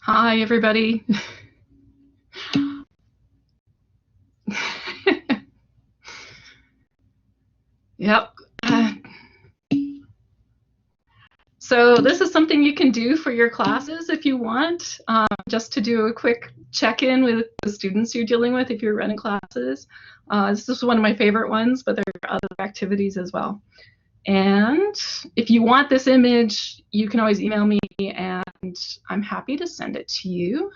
Hi, everybody. Yep. So this is something you can do for your classes if you want, just to do a quick check-in with the students you're dealing with if you're running classes. This is one of my favorite ones, but there are other activities as well. And if you want this image, you can always email me and I'm happy to send it to you.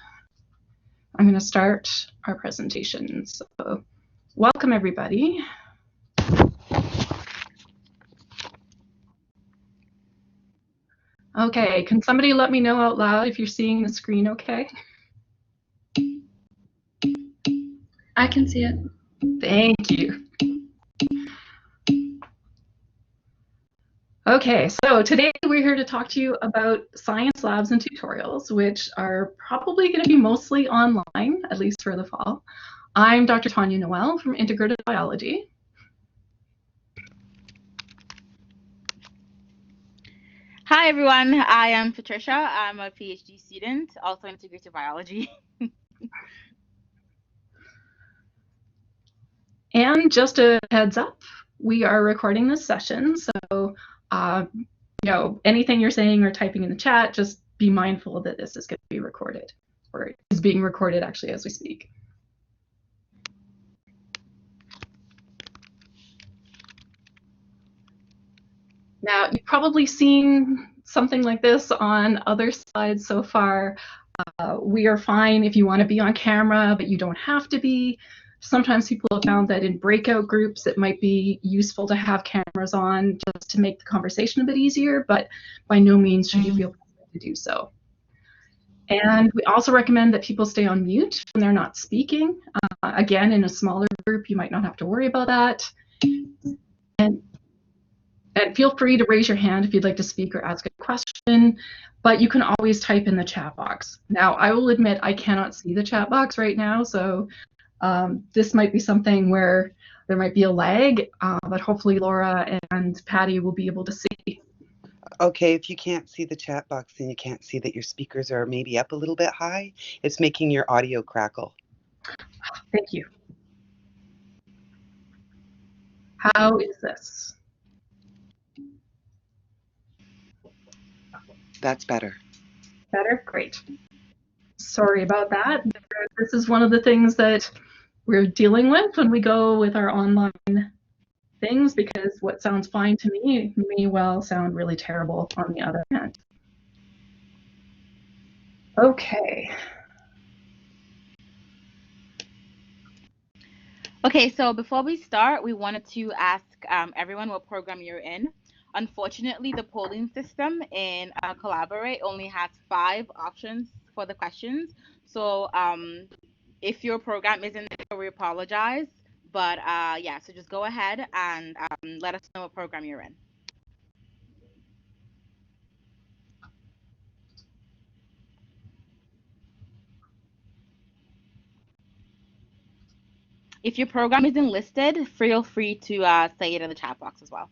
I'm going to start our presentation. So welcome, everybody. Okay, can somebody let me know out loud if you're seeing the screen okay? I can see it. Thank you. Okay, so today we're here to talk to you about science labs and tutorials, which are probably going to be mostly online, at least for the fall. I'm Dr. Tanya Noel from Integrated Biology. Hi, everyone. I am Patricia. I'm a PhD student, also integrated biology. And just a heads up, we are recording this session, so anything you're saying or typing in the chat, just be mindful that this is going to be recorded, or is being recorded actually as we speak. Now, you've probably seen something like this on other slides so far. We are fine if you want to be on camera, but you don't have to be. Sometimes people have found that in breakout groups, it might be useful to have cameras on just to make the conversation a bit easier, but by no means should you feel pressured to do so. And we also recommend that people stay on mute when they're not speaking. Again, in a smaller group, you might not have to worry about that. And feel free to raise your hand if you'd like to speak or ask a question, but you can always type in the chat box. Now, I will admit I cannot see the chat box right now, so this might be something where there might be a lag, but hopefully Laura and Patty will be able to see. Okay, if you can't see the chat box and you can't see that your speakers are maybe up a little bit high, it's making your audio crackle. Thank you. How is this? That's better. Better? Great. Sorry about that. This is one of the things that we're dealing with when we go with our online things, because what sounds fine to me may well sound really terrible on the other end. Okay. Okay, so before we start, we wanted to ask everyone what program you're in. Unfortunately, the polling system in Collaborate only has 5 options for the questions. So if your program isn't there, we apologize. But yeah, so just go ahead and let us know what program you're in. If your program isn't listed, feel free to say it in the chat box as well.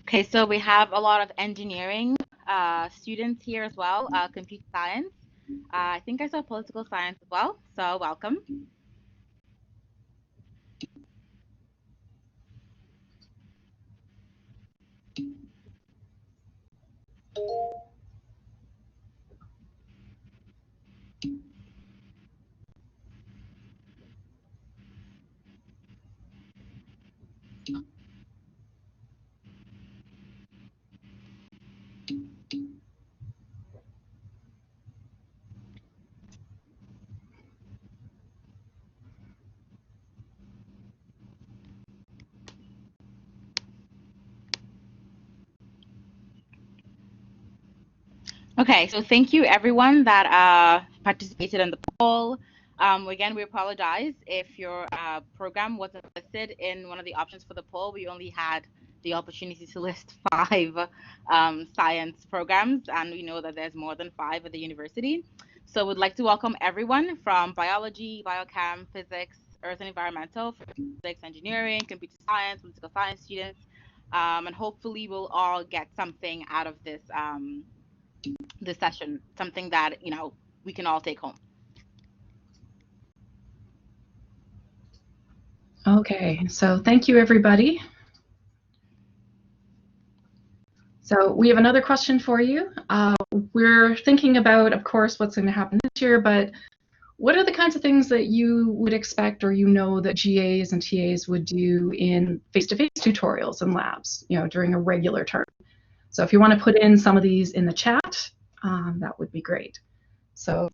Okay, so we have a lot of engineering students here as well, computer science. I think I saw political science as well, so welcome. Okay, so thank you everyone that participated in the poll. Again, we apologize if your program wasn't listed in one of the options for the poll. We only had the opportunity to list 5 science programs, and we know that there's more than 5 at the university. So we'd like to welcome everyone from biology, biochem, physics, earth and environmental, physics, engineering, computer science, political science students, and hopefully we'll all get something out of this session, something that we can all take home. Okay, so thank you, everybody. So we have another question for you. We're thinking about, of course, what's going to happen this year, but what are the kinds of things that you would expect or that GAs and TAs would do in face-to-face tutorials and labs, during a regular term? So if you want to put in some of these in the chat, that would be great. So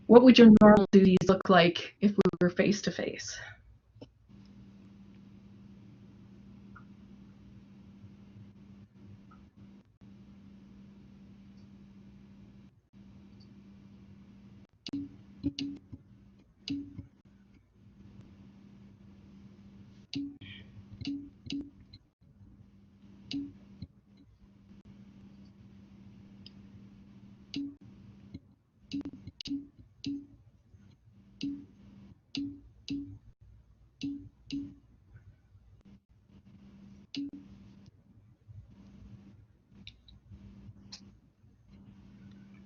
what would your normal duties look like if we were face-to-face?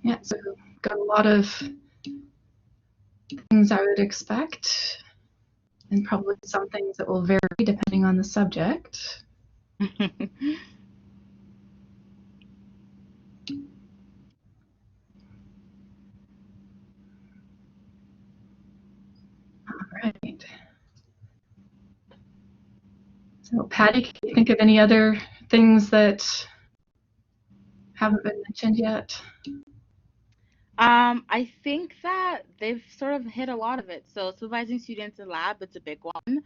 Yeah, so got a lot of things I would expect, and probably some things that will vary depending on the subject. All right. So Patty, can you think of any other things that haven't been mentioned yet? I think that they've sort of hit a lot of it. So supervising students in lab, it's a big one.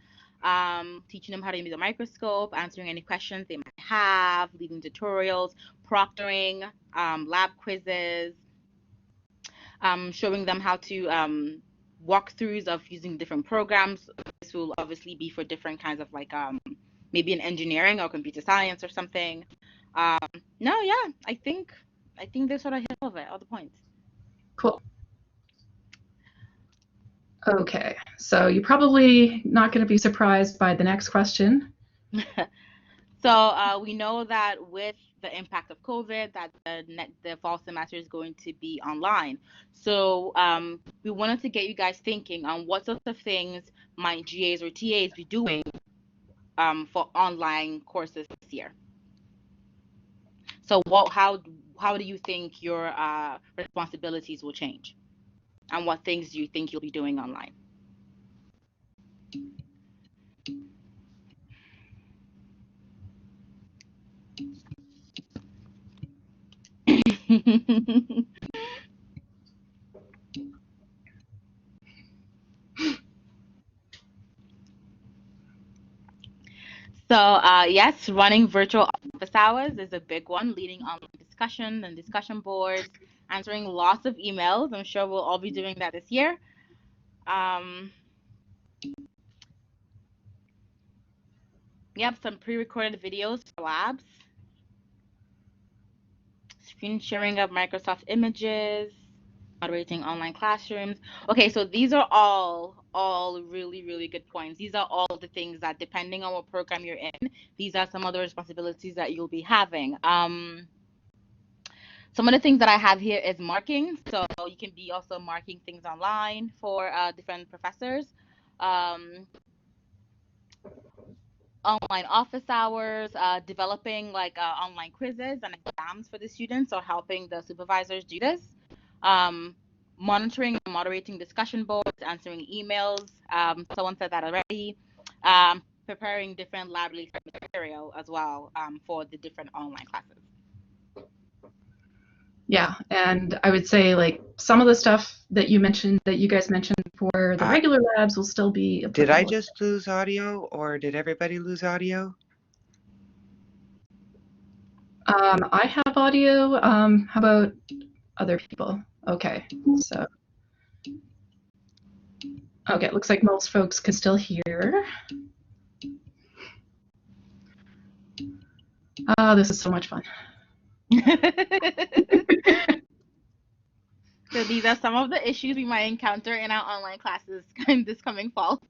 Teaching them how to use a microscope, answering any questions they might have, leading tutorials, proctoring, lab quizzes, showing them how to walkthroughs of using different programs. This will obviously be for different kinds of maybe in engineering or computer science or something. No, yeah, I think they sort of hit all of it, all the points. Cool. Okay, so you're probably not going to be surprised by the next question. So we know that with the impact of COVID, that the fall semester is going to be online. So we wanted to get you guys thinking on what sorts of things might GAs or TAs be doing for online courses this year. So how do you think your responsibilities will change? And what things do you think you'll be doing online? So yes, running virtual office hours is a big one, leading online discussion and discussion boards, answering lots of emails. I'm sure we'll all be doing that this year. Yep, some pre-recorded videos for labs, screen sharing of Microsoft images, moderating online classrooms. Okay, so these are all really, really good points. These are all the things that, depending on what program you're in, these are some of the responsibilities that you'll be having. Some of the things that I have here is marking. So you can be also marking things online for different professors. Online office hours, developing online quizzes and exams for the students, or helping the supervisors do this. Monitoring and moderating discussion boards, answering emails. Someone said that already. Preparing different lab release material as well for the different online classes. Yeah, and I would say some of the stuff that you guys mentioned for the regular labs will still be applicable. Did I just lose audio, or did everybody lose audio? I have audio. How about other people? Okay, so Okay, it looks like most folks can still hear. Oh, this is so much fun. So these are some of the issues we might encounter in our online classes this coming fall.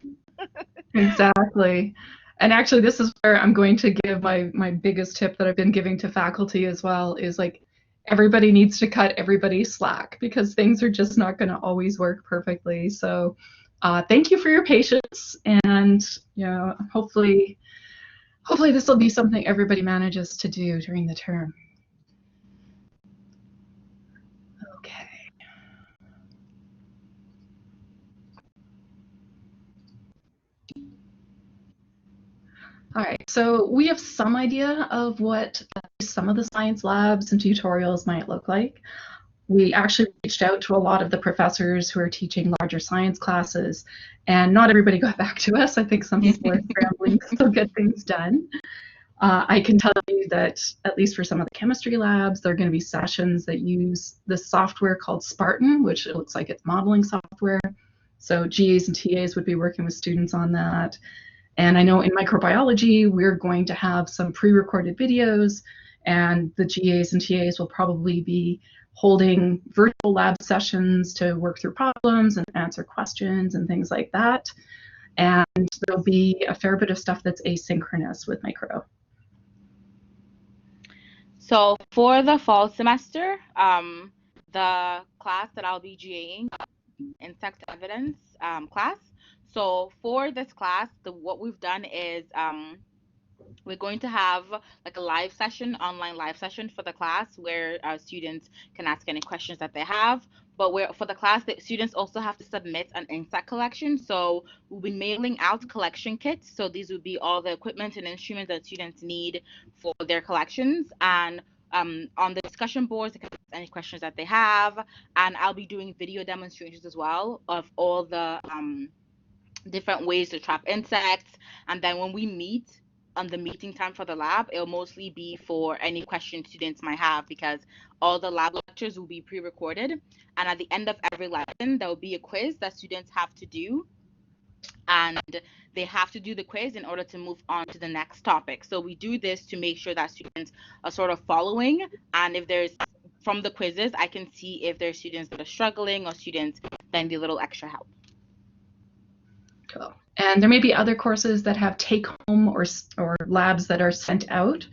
Exactly. And actually, this is where I'm going to give my biggest tip that I've been giving to faculty as well is like everybody needs to cut everybody slack because things are just not going to always work perfectly. So thank you for your patience, and hopefully this will be something everybody manages to do during the term. Okay. All right, so we have some idea of what some of the science labs and tutorials might look like. We actually reached out to a lot of the professors who are teaching larger science classes, and not everybody got back to us. I think some people are scrambling to still get things done. I can tell you that at least for some of the chemistry labs, there are going to be sessions that use this software called Spartan, which it looks like it's modeling software. So GAs and TAs would be working with students on that. And I know in microbiology, we're going to have some pre-recorded videos, and the GAs and TAs will probably be holding virtual lab sessions to work through problems and answer questions and things like that. And there'll be a fair bit of stuff that's asynchronous with micro. So for the fall semester, the class that I'll be GAing, insect evidence class. So for this class, what we've done is we're going to have like a live session, online live session for the class where students can ask any questions that they have. But for the class, the students also have to submit an insect collection. So we'll be mailing out collection kits. So these would be all the equipment and instruments that students need for their collections. And on the discussion boards, they can ask any questions that they have. And I'll be doing video demonstrations as well of all the different ways to trap insects. And then when we meet on the meeting time for the lab, it'll mostly be for any questions students might have because all the lab lectures will be pre-recorded. And at the end of every lesson, there will be a quiz that students have to do. And they have to do the quiz in order to move on to the next topic. So we do this to make sure that students are sort of following. And if there's from the quizzes, I can see if there's students that are struggling or students that need a little extra help. Cool. And there may be other courses that have take-home or labs that are sent out.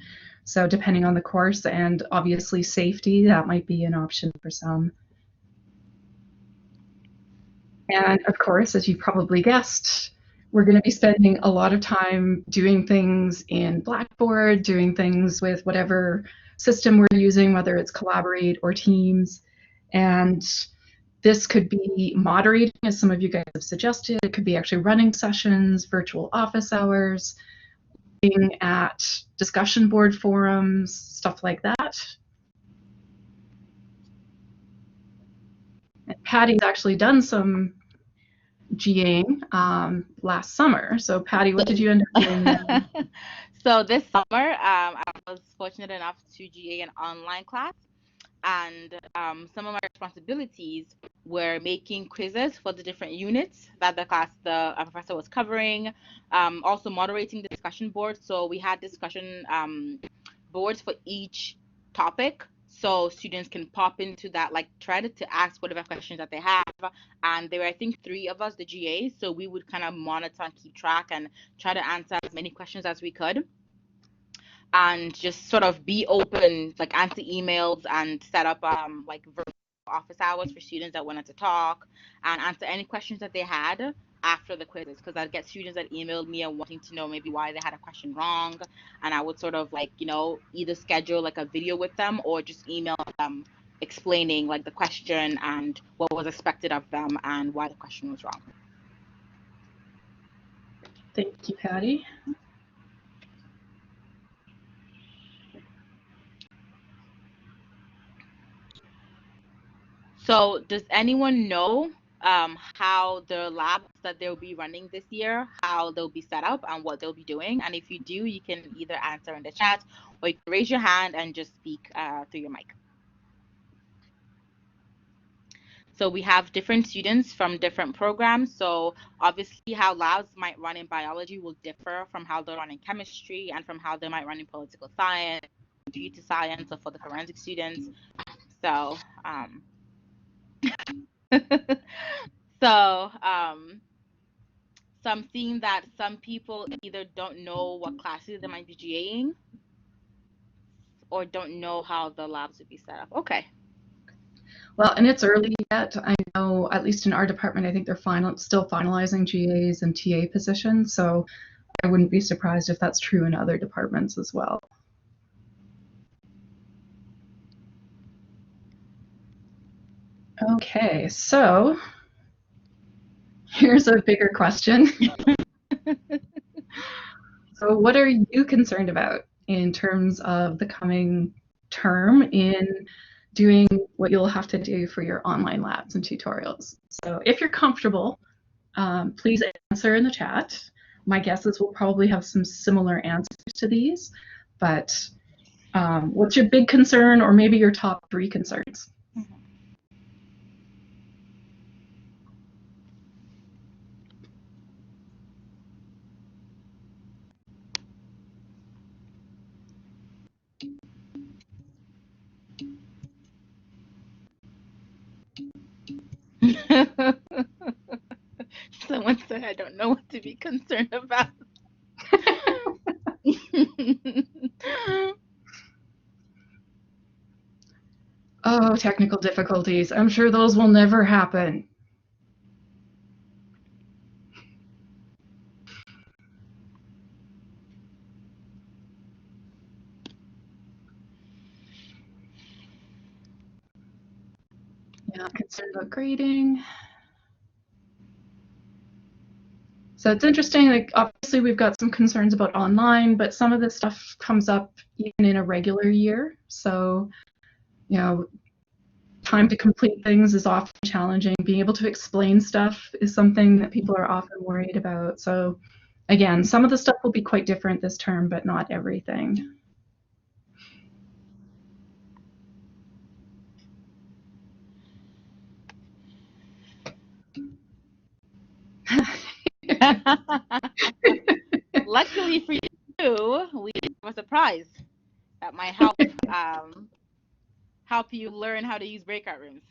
So depending on the course and obviously safety, that might be an option for some. And of course, as you probably guessed, we're going to be spending a lot of time doing things in Blackboard, doing things with whatever system we're using, whether it's Collaborate or Teams. And this could be moderating, as some of you guys have suggested. It could be actually running sessions, virtual office hours, looking at discussion board forums, stuff like that. And Patty's actually done some GAing last summer. So Patty, what did you end up doing? So this summer, I was fortunate enough to GA an online class. And some of my responsibilities were making quizzes for the different units that the professor was covering, also moderating the discussion board. So we had discussion boards for each topic, so students can pop into that like thread to ask whatever questions that they have. And there were, I think, 3 of us, the GAs, so we would kind of monitor and keep track and try to answer as many questions as we could. And just sort of be open, like answer emails and set up like virtual office hours for students that wanted to talk and answer any questions that they had after the quizzes, because I'd get students that emailed me and wanting to know maybe why they had a question wrong, and I would sort of like, either schedule like a video with them or just email them explaining like the question and what was expected of them and why the question was wrong. Thank you, Patty. So does anyone know how the labs that they'll be running this year, how they'll be set up and what they'll be doing? And if you do, you can either answer in the chat or you can raise your hand and just speak through your mic. So we have different students from different programs. So obviously how labs might run in biology will differ from how they run in chemistry and from how they might run in political science, computer science, or for the forensic students. So so so I'm seeing that some people either don't know what classes they might be GAing or don't know how the labs would be set up. Okay. Well, and it's early yet. I know, at least in our department, I think they're still finalizing GAs and TA positions, so I wouldn't be surprised if that's true in other departments as well. Okay, so here's a bigger question. So what are you concerned about in terms of the coming term in doing what you'll have to do for your online labs and tutorials? So if you're comfortable, please answer in the chat. My guess is we'll probably have some similar answers to these, but what's your big concern or maybe your top 3 concerns? Someone said I don't know what to be concerned about. Oh, technical difficulties. I'm sure those will never happen. Yeah, concerned about grading. So it's interesting, like obviously we've got some concerns about online, but some of this stuff comes up even in a regular year. So, you know, time to complete things is often challenging. Being able to explain stuff is something that people are often worried about. So again, some of the stuff will be quite different this term, but not everything. Luckily for you, we have a surprise that might help help you learn how to use breakout rooms.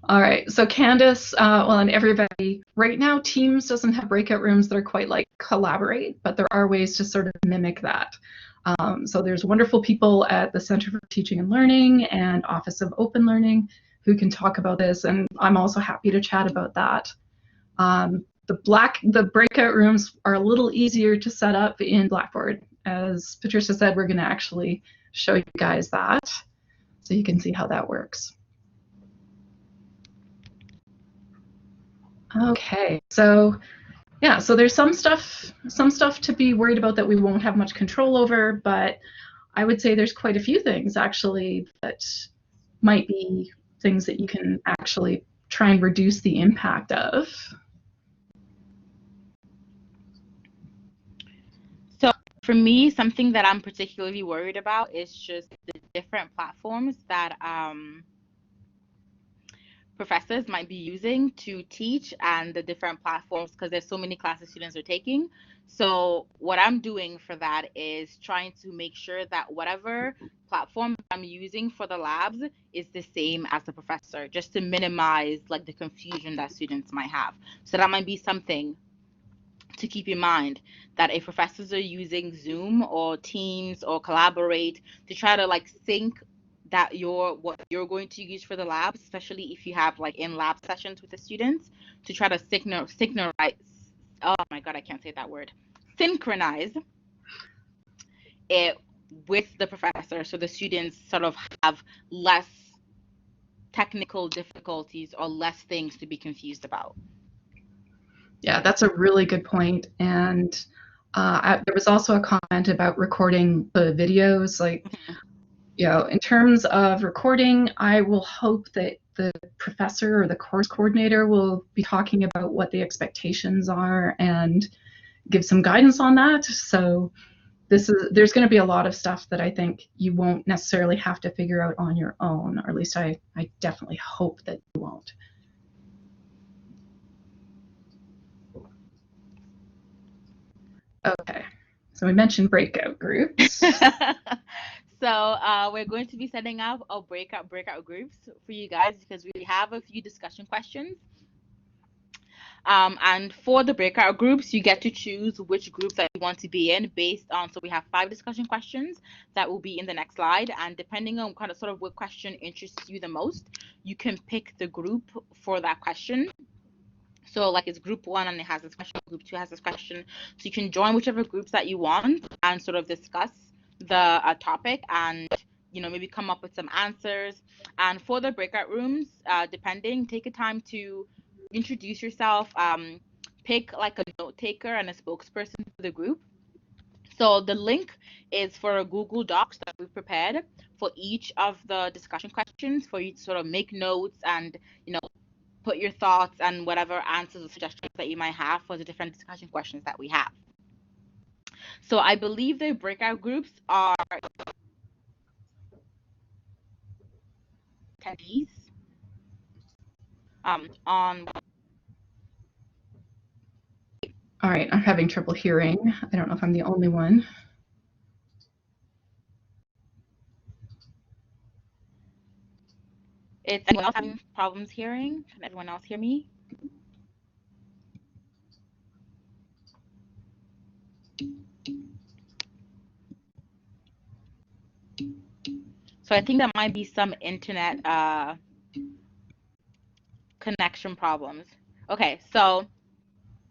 All right, so Candace, well, and everybody, right now Teams doesn't have breakout rooms that are quite like Collaborate, but there are ways to sort of mimic that. So there's wonderful people at the Center for Teaching and Learning and Office of Open Learning who can talk about this, and I'm also happy to chat about that. The breakout rooms are a little easier to set up in Blackboard. As Patricia said, we're going to actually show you guys that so you can see how that works. Okay, so yeah, so there's some stuff to be worried about that we won't have much control over, but I would say there's quite a few things actually that might be things that you can actually try and reduce the impact of. So for me, something that I'm particularly worried about is just the different platforms that professors might be using to teach and the different platforms because there's so many classes students are taking. So what I'm doing for that is trying to make sure that whatever platform I'm using for the labs is the same as the professor, just to minimize like the confusion that students might have. So that might be something to keep in mind, that if professors are using Zoom or Teams or Collaborate, to try to like sync that what you're going to use for the labs, especially if you have like in lab sessions with the students, to try to synchronize. Oh my god, I can't say that word. Synchronize it with the professor, so the students sort of have less technical difficulties or less things to be confused about. Yeah, that's a really good point. And there was also a comment about recording the videos. Like, you know, in terms of recording, I will hope that the professor or the course coordinator will be talking about what the expectations are and give some guidance on that. So there's going to be a lot of stuff that I think you won't necessarily have to figure out on your own, or at least I definitely hope that you won't. Okay, so we mentioned breakout groups. So we're going to be setting up a breakout groups for you guys because we have a few discussion questions. And for the breakout groups, you get to choose which group that you want to be in based on, so we have 5 discussion questions that will be in the next slide. And depending on kind of sort of what question interests you the most, you can pick the group for that question. So like it's group 1 and it has this question, group 2 has this question. So you can join whichever groups that you want and sort of discuss the topic and, you know, maybe come up with some answers. And for the breakout rooms, depending, take a time to introduce yourself, pick like a note taker and a spokesperson for the group. So the link is for a Google Docs that we've prepared for each of the discussion questions for you to sort of make notes and, you know, put your thoughts and whatever answers or suggestions that you might have for the different discussion questions that we have. So I believe the breakout groups are attendees on. All right, I'm having trouble hearing. I don't know if I'm the only one. Is anyone else having problems hearing? Can everyone else hear me? So I think that might be some internet connection problems. Okay, so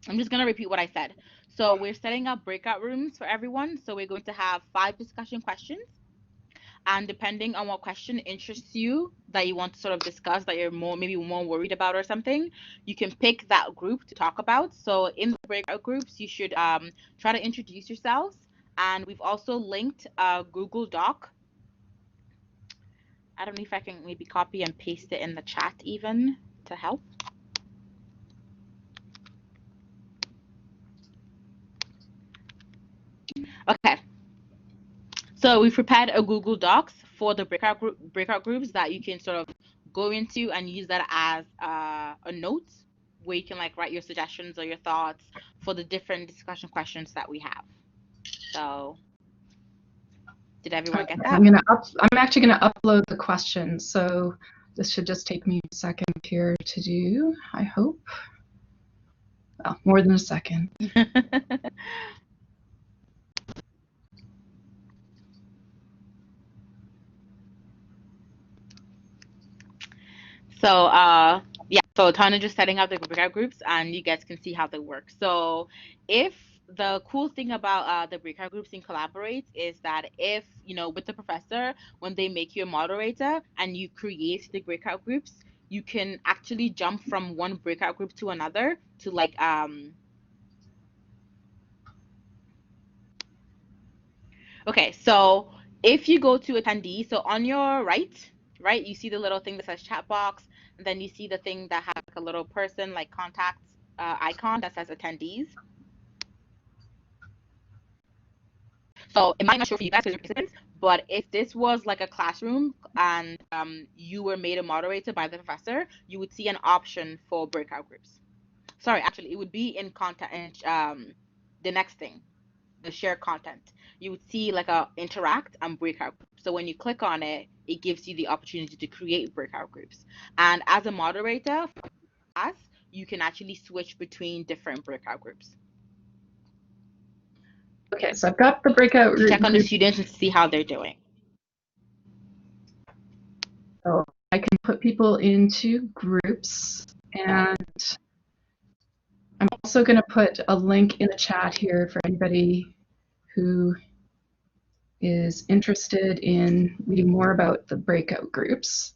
I'm just going to repeat what I said. So we're setting up breakout rooms for everyone. So we're going to have 5 discussion questions. And depending on what question interests you that you want to sort of discuss, that you're maybe more worried about or something, you can pick that group to talk about. So in the breakout groups, you should try to introduce yourselves. And we've also linked a Google Doc. I don't know if I can maybe copy and paste it in the chat even to help. Okay. So we've prepared a Google Docs for the breakout groups that you can sort of go into and use that as a note where you can like write your suggestions or your thoughts for the different discussion questions that we have. So did everyone get that? I'm actually gonna upload the questions, so this should just take me a second here to do, I hope. Well, more than a second. So yeah, so Tana just setting up the breakout groups and you guys can see how they work. So if the cool thing about the breakout groups in Collaborate is that if, you know, with the professor, when they make you a moderator and you create the breakout groups, you can actually jump from one breakout group to another to like okay, so if you go to attendee, so on your right, you see the little thing that says chat box, and then you see the thing that has like a little person like contacts icon that says attendees. So it might not show for you guys as participants, but if this was like a classroom and you were made a moderator by the professor, you would see an option for breakout groups. Sorry, actually, it would be in content, the next thing, the share content. You would see like a interact and breakout groups. So when you click on it, it gives you the opportunity to create breakout groups. And as a moderator for class, you can actually switch between different breakout groups. Okay, so I've got the breakout group. Check on the students and see how they're doing. So I can put people into groups, and I'm also going to put a link in the chat here for anybody who is interested in reading more about the breakout groups.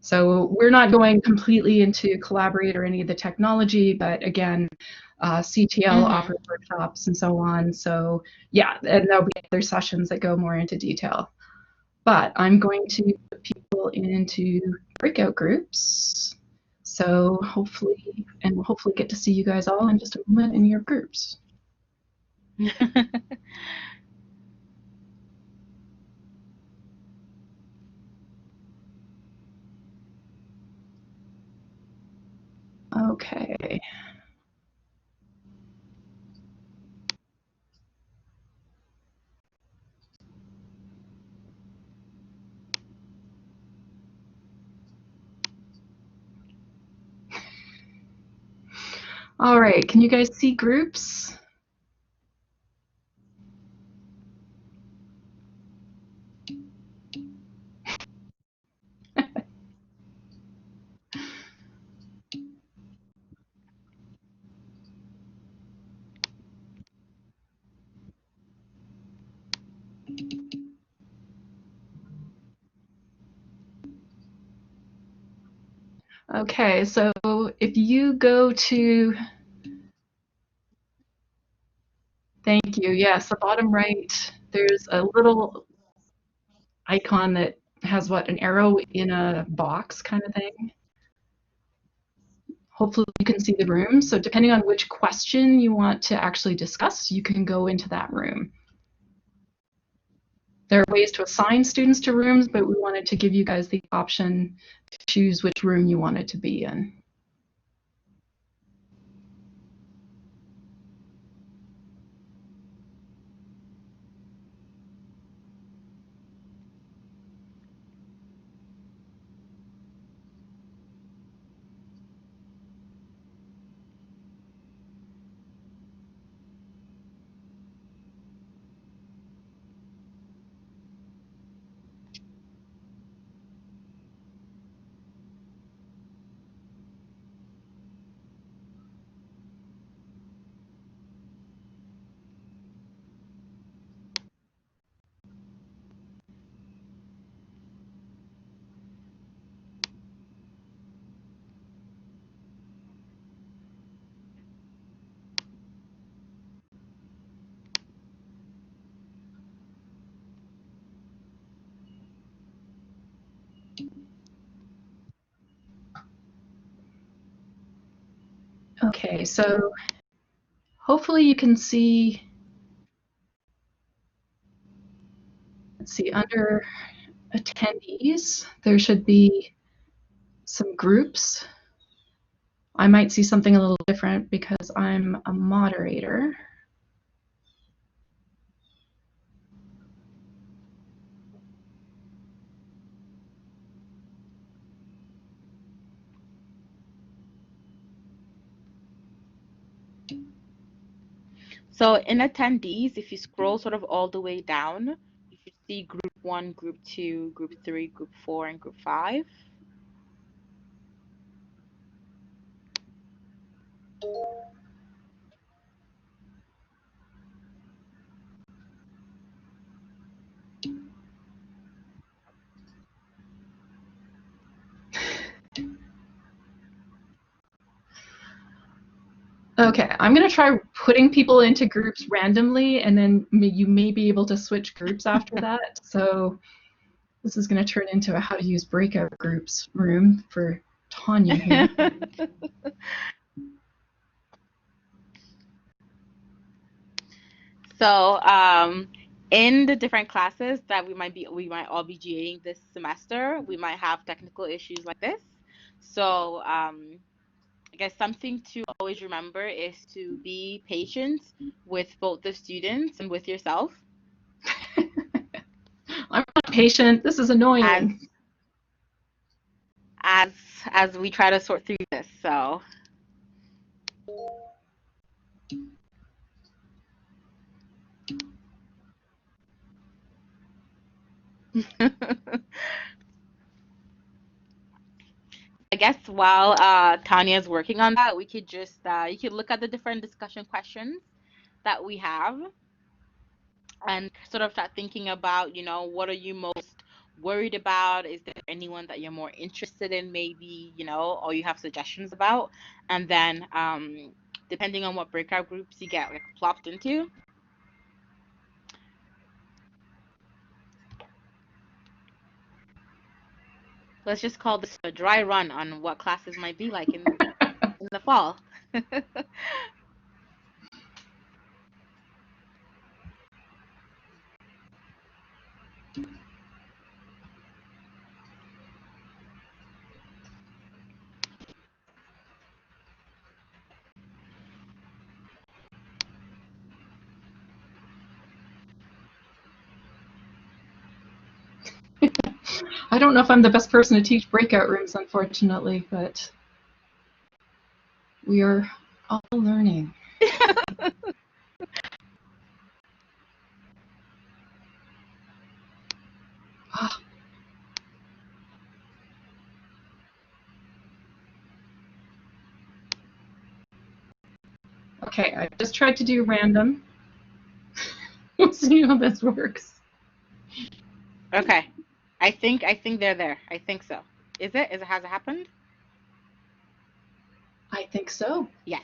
So we're not going completely into Collaborate or any of the technology, but again, CTL offers workshops and so on. So yeah, and there'll be other sessions that go more into detail. But I'm going to put people into breakout groups. So hopefully, and we'll hopefully get to see you guys all in just a moment in your groups. Okay. All right, can you guys see groups? Okay, so if you go to, thank you, yes, the bottom right, there's a little icon that has what, an arrow in a box kind of thing. Hopefully you can see the room. So depending on which question you want to actually discuss, you can go into that room. There are ways to assign students to rooms, but we wanted to give you guys the option to choose which room you wanted to be in. Okay, so hopefully you can see, let's see, under attendees, there should be some groups. I might see something a little different because I'm a moderator. So in attendees, if you scroll sort of all the way down, you should see group 1, group 2, group 3, group 4, and group 5. Okay, I'm going to try putting people into groups randomly, and then you may be able to switch groups after that. So this is going to turn into a how to use breakout groups room for Tanya here. So in the different classes that we might all be GAing this semester, we might have technical issues like this. So I guess something to always remember is to be patient with both the students and with yourself. I'm not patient. This is annoying. As we try to sort through this. So I guess while Tanya's working on that, we could just you could look at the different discussion questions that we have and sort of start thinking about, what are you most worried about? Is there anyone that you're more interested in, maybe, or you have suggestions about? And then depending on what breakout groups you get like plopped into, let's just call this a dry run on what classes might be like in the fall. I don't know if I'm the best person to teach breakout rooms, unfortunately, but we are all learning. Ah, okay, I just tried to do random. We'll see how this works. Okay. I think they're there. I think so. Is it? Has it happened? I think so. Yes.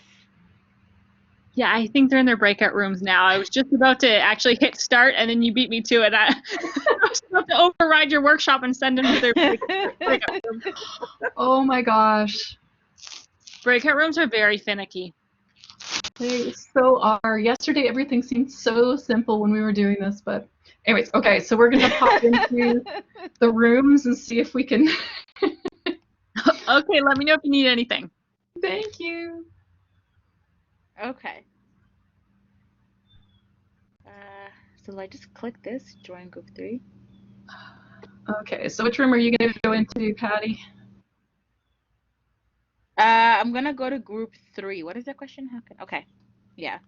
Yeah, I think they're in their breakout rooms now. I was just about to actually hit start, and then you beat me to it. I was about to override your workshop and send them to their breakout room. Oh my gosh. Breakout rooms are very finicky. They so are. Yesterday, everything seemed so simple when we were doing this, but anyways, okay, so we're going to pop into the rooms and see if we can. Okay, let me know if you need anything. Thank you. Okay. So I just click this, join group 3. Okay, so which room are you going to go into, Patty? I'm gonna go to group 3. What is that question? Okay. Yeah.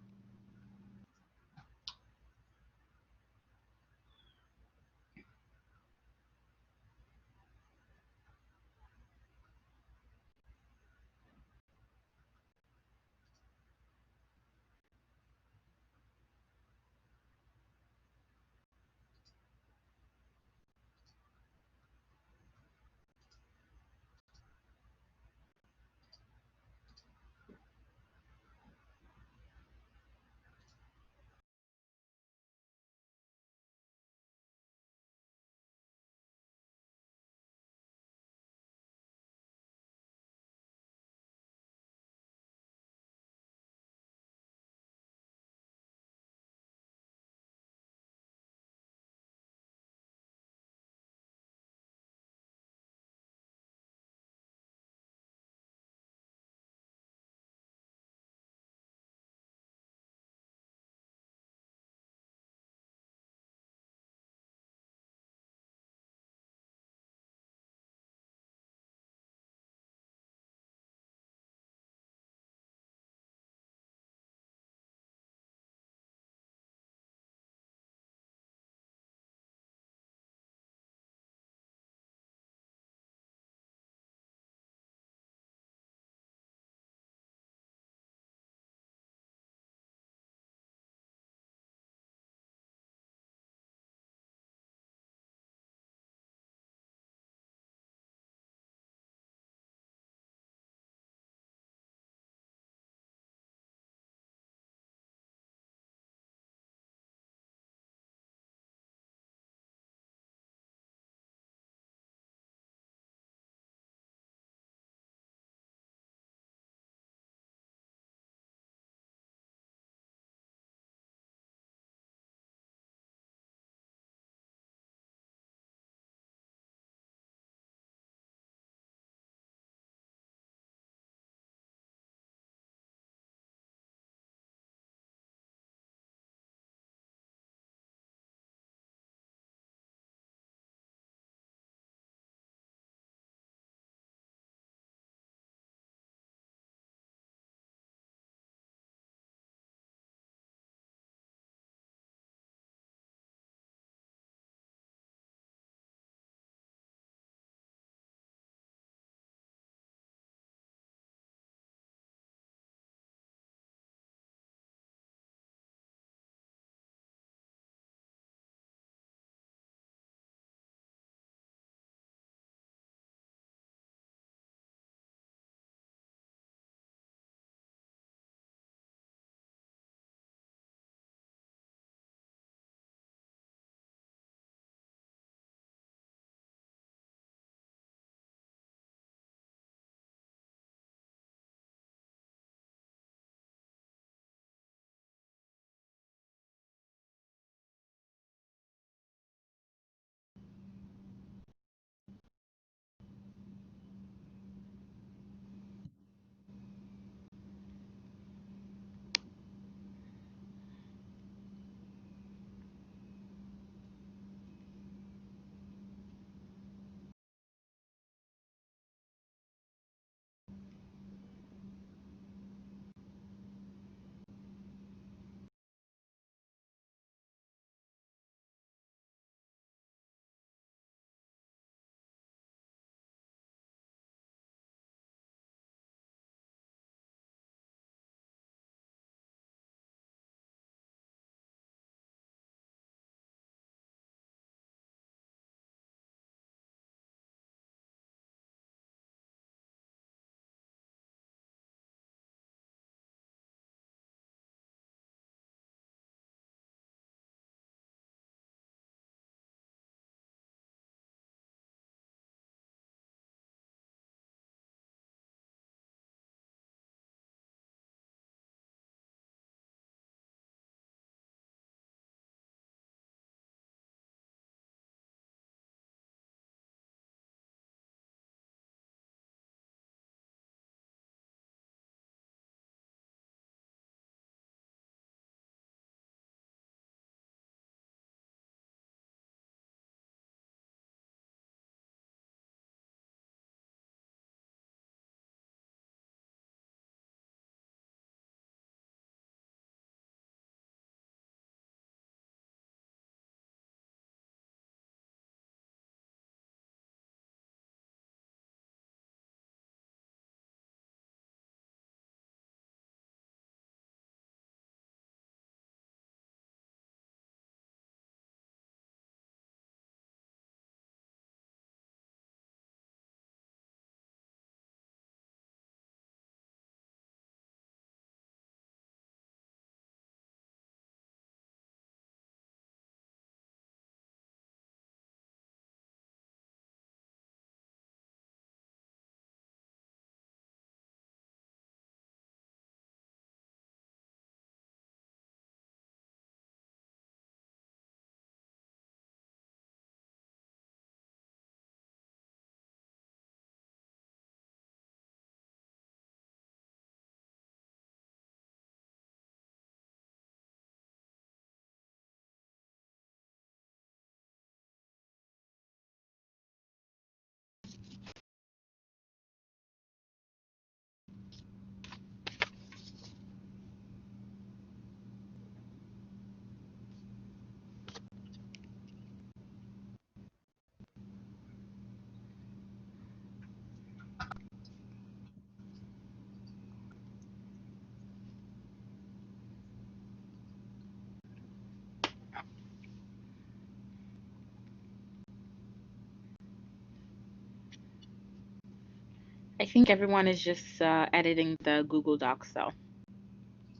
I think everyone is just editing the Google Docs, so.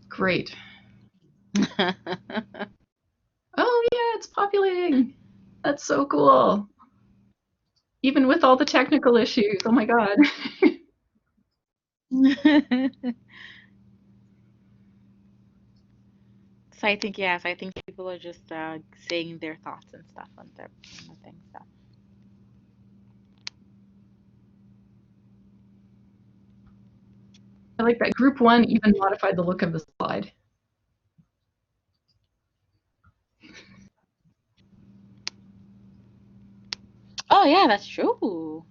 Great. Oh, yeah, it's populating. That's so cool. Even with all the technical issues. Oh my God. So I think, yes, I think people are just saying their thoughts and stuff on the thing. So. I like that group one even modified the look of the slide. Oh, yeah, that's true.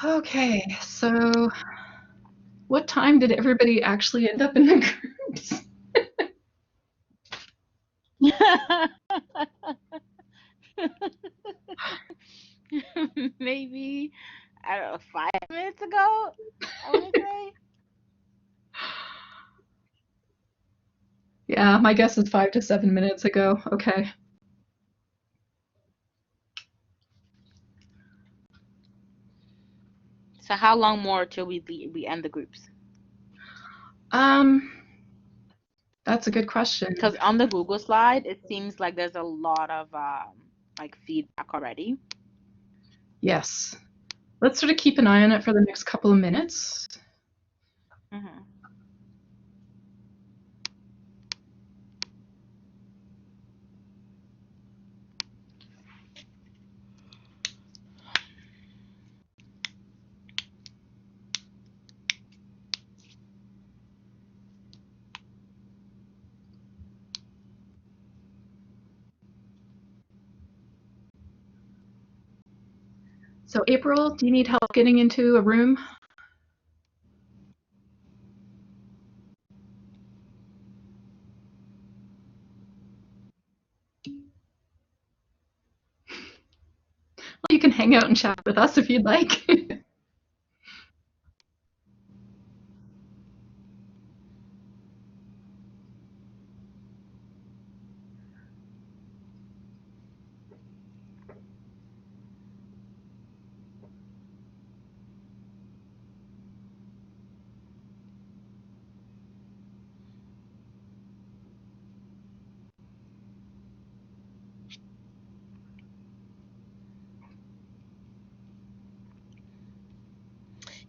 Okay, so what time did everybody actually end up in the groups? Maybe, I don't know, 5 minutes ago, I want to say. Yeah, my guess is 5 to 7 minutes ago. Okay. So how long more till we end the groups? That's a good question. Because on the Google slide, it seems like there's a lot of like feedback already. Yes. Let's sort of keep an eye on it for the next couple of minutes. Mm-hmm. So April, do you need help getting into a room? Well, you can hang out and chat with us if you'd like.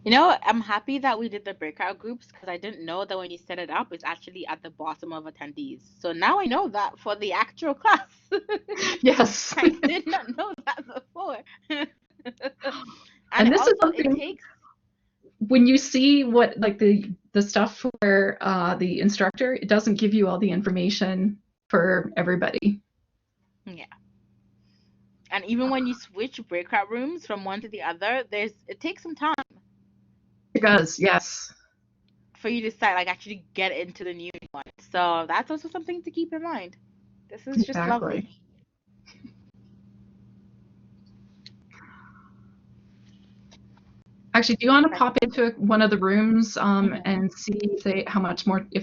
You know, I'm happy that we did the breakout groups because I didn't know that when you set it up, it's actually at the bottom of attendees. So now I know that for the actual class. Yes. I did not know that before. And this is also, something, it takes. when you see what, like the stuff for the instructor, it doesn't give you all the information for everybody. Yeah. And even when you switch breakout rooms from one to the other, it takes some time It does, yes. for you to start like actually get into the new one. So that's also something to keep in mind. This is just Exactly. lovely. Actually, do you want to pop into one of the rooms Mhm. and see if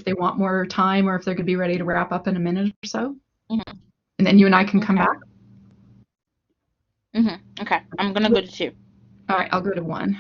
they want more time, or if they're going to be ready to wrap up in a minute or so? Mhm. And then you and I can come Okay. back. Okay, I'm gonna go to 2. All right, I'll go to 1.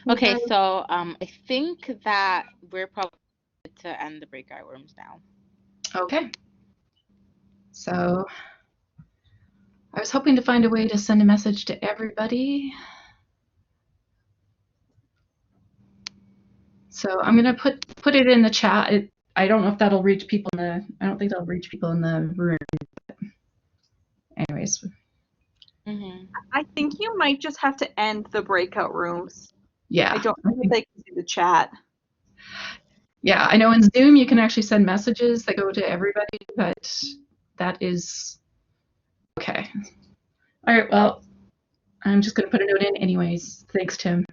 Okay, Okay. so I think that we're probably good to end the breakout rooms now. Okay. So I was hoping to find a way to send a message to everybody. So I'm gonna put it in the chat. I don't know if that'll reach people in the. I don't think that'll reach people in the room. But anyways, I think you might just have to end the breakout rooms. yeah. I don't know if they can see the chat. Yeah, I know in Zoom you can actually send messages that go to everybody, but that is okay. All right. Well, I'm just gonna put a note in anyways. Thanks, Tim.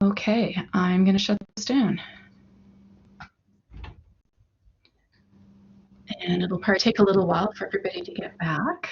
Okay, I'm gonna shut this down. And it'll probably take a little while for everybody to get back.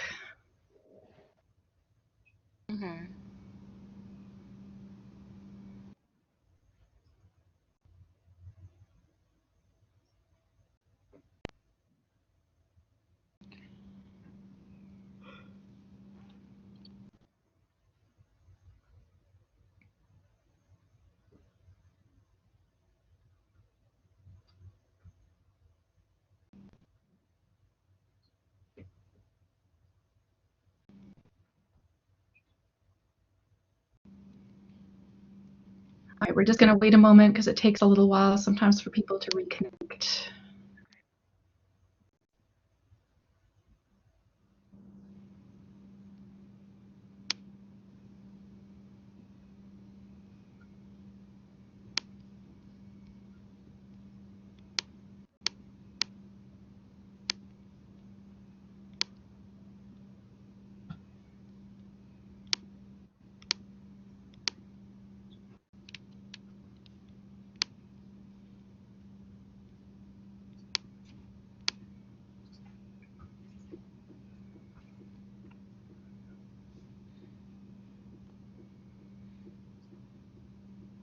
All right, we're just gonna wait a moment because it takes a little while sometimes for people to reconnect.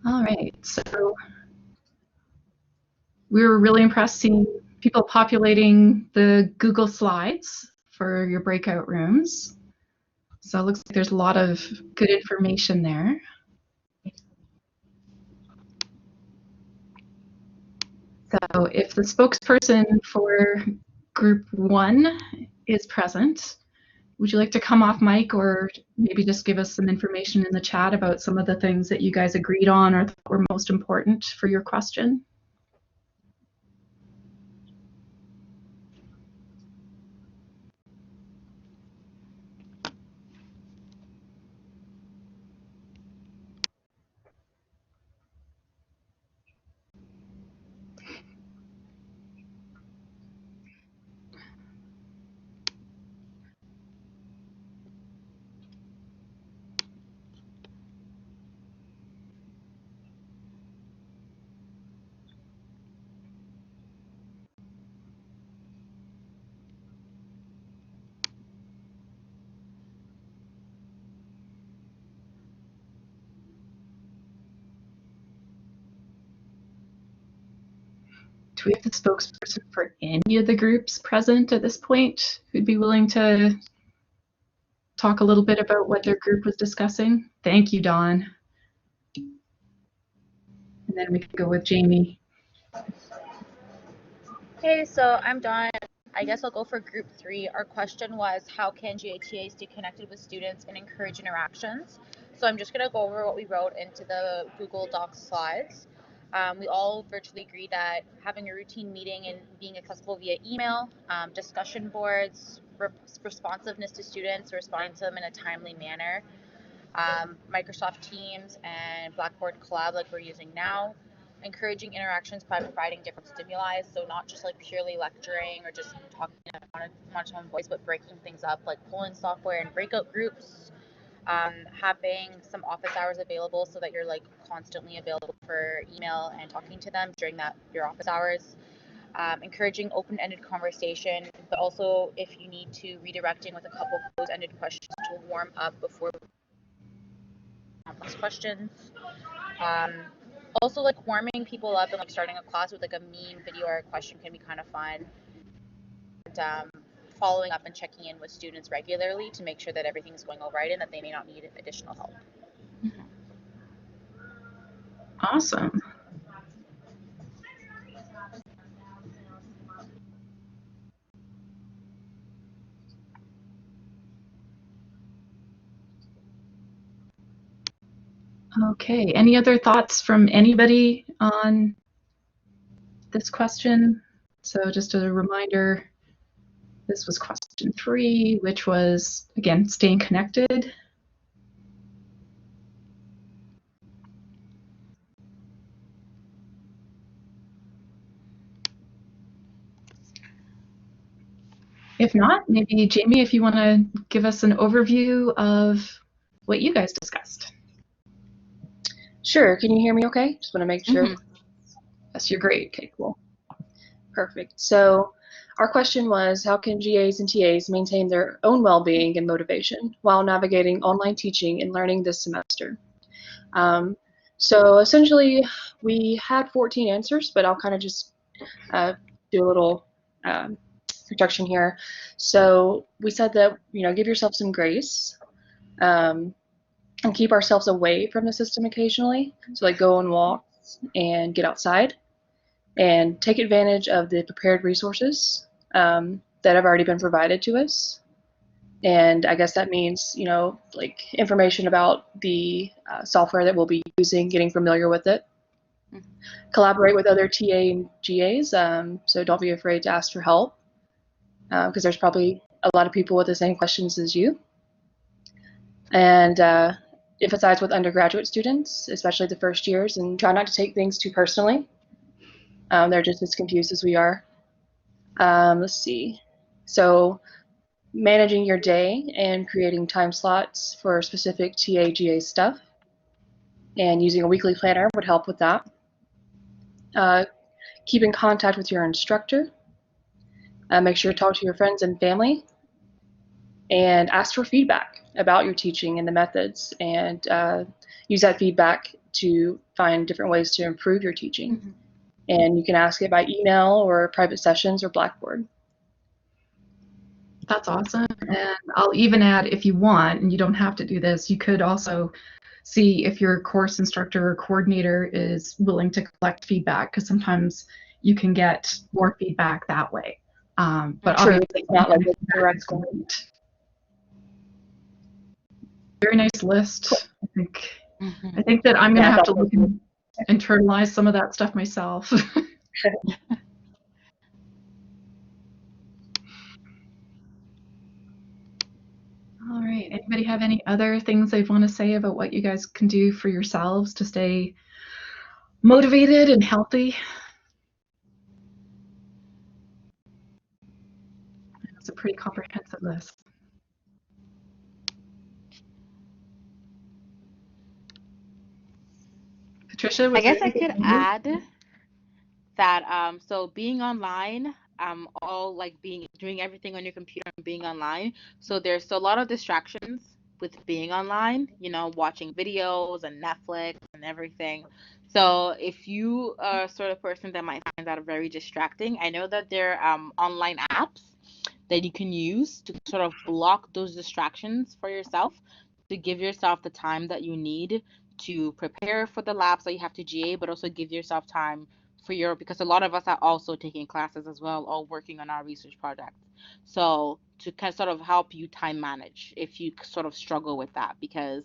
All right, so we were really impressed seeing people populating the Google Slides for your breakout rooms. So it looks like there's a lot of good information there. So if the spokesperson for group 1 is present, would you like to come off mic or maybe just give us some information in the chat about some of the things that you guys agreed on or thought were most important for your question? Do we have the spokesperson for any of the groups present at this point who'd be willing to talk a little bit about what their group was discussing? Thank you, Dawn. And then we can go with Jamie. Hey, so I'm Dawn. I guess I'll go for group 3. Our question was, how can GATA stay connected with students and encourage interactions? So I'm just going to go over what we wrote into the Google Docs slides. We all virtually agree that having a routine meeting and being accessible via email, discussion boards, responsiveness to students, responding to them in a timely manner, Microsoft Teams and Blackboard Collab like we're using now, encouraging interactions by providing different stimuli, so not just like purely lecturing or just talking in a monotone voice, but breaking things up like polling software and breakout groups, having some office hours available so that you're like constantly available for email and talking to them during your office hours, encouraging open-ended conversation, but also if you need to, redirecting with a couple closed-ended questions to warm up before complex questions. Um, Also, like warming people up and like starting a class with like a meme video or a question can be kind of fun. And following up and checking in with students regularly to make sure that everything's going all right and that they may not need additional help. Awesome. Okay, any other thoughts from anybody on this question? So just a reminder, this was question 3, which was, again, staying connected. If not, maybe Jamie, if you want to give us an overview of what you guys discussed. Sure. Can you hear me okay? Just want to make sure. Yes, you're great. Okay, cool. Perfect. So our question was, how can GAs and TAs maintain their own well-being and motivation while navigating online teaching and learning this semester? So essentially, we had 14 answers, but I'll kind of just do a little projection here. So we said that, give yourself some grace. And keep ourselves away from the system occasionally. So like go on walks and get outside and take advantage of the prepared resources that have already been provided to us. And I guess that means, like information about the software that we'll be using, getting familiar with it. Collaborate with other TA and GAs, so don't be afraid to ask for help because there's probably a lot of people with the same questions as you. And emphasize with undergraduate students, especially the first years, and try not to take things too personally. They're just as confused as we are. Let's see. So managing your day and creating time slots for specific TA/GA stuff and using a weekly planner would help with that. Keep in contact with your instructor. Make sure to talk to your friends and family and ask for feedback about your teaching and the methods, and use that feedback to find different ways to improve your teaching. And you can ask it by email or private sessions or Blackboard. That's awesome. And I'll even add, if you want, and you don't have to do this, you could also see if your course instructor or coordinator is willing to collect feedback, because sometimes you can get more feedback that way. But True. obviously, It's not like a direct. Very nice list. I think that I'm going to have to look and internalize some of that stuff myself. All right. Anybody have any other things they want to say about what you guys can do for yourselves to stay motivated and healthy? It's a pretty comprehensive list. Patricia, I guess I could add that so being online, all like doing everything on your computer and being online. So there's a lot of distractions with being online, watching videos and Netflix and everything. So if you are sort of person that might find that very distracting, I know that there are online apps that you can use to sort of block those distractions for yourself, to give yourself the time that you need to prepare for the labs that you have to GA, but also give yourself time for because a lot of us are also taking classes as well or working on our research projects. So to kind of sort of help you time manage if you sort of struggle with that, because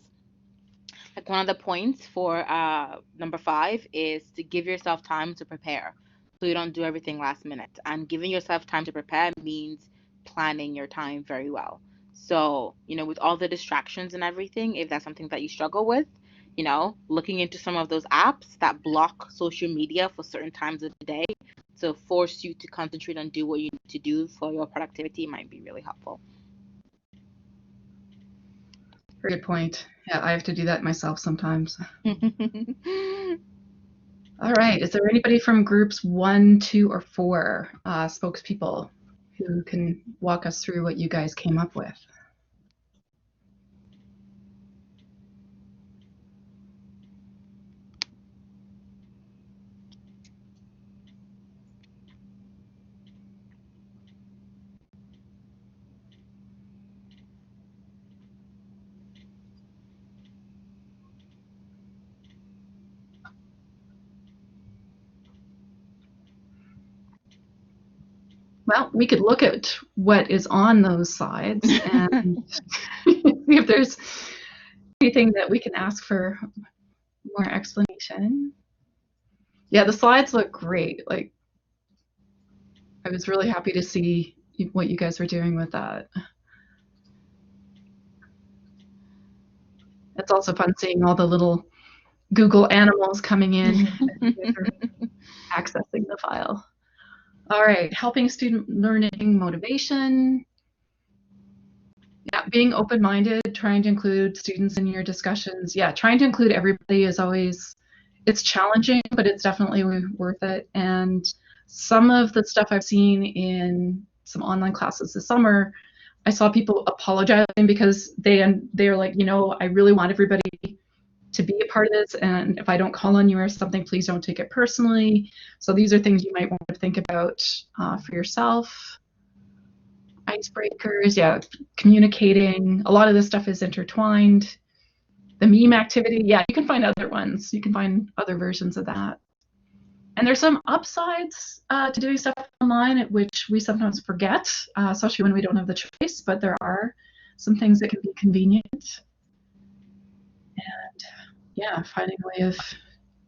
like one of the points for number 5 is to give yourself time to prepare so you don't do everything last minute. And giving yourself time to prepare means planning your time very well. So, with all the distractions and everything, if that's something that you struggle with, looking into some of those apps that block social media for certain times of the day to force you to concentrate on do what you need to do for your productivity might be really helpful. Very good point. Yeah, I have to do that myself sometimes. All right. Is there anybody from groups 1, 2, or 4, spokespeople, who can walk us through what you guys came up with? Well, we could look at what is on those slides and see if there's anything that we can ask for more explanation. Yeah, the slides look great. Like, I was really happy to see what you guys were doing with that. It's also fun seeing all the little Google animals coming in as you guys are accessing the file. All right, helping student learning motivation. Yeah, being open-minded, trying to include students in your discussions. Yeah, trying to include everybody is always, it's challenging, but it's definitely worth it. And some of the stuff I've seen in some online classes this summer, I saw people apologizing because they're like, I really want everybody to be a part of this, and if I don't call on you or something, please don't take it personally. So these are things you might want to think about for yourself. Icebreakers, yeah, communicating. A lot of this stuff is intertwined. The meme activity, yeah, you can find other ones. You can find other versions of that. And there's some upsides to doing stuff online, which we sometimes forget, especially when we don't have the choice, but there are some things that can be convenient. And yeah, finding a way of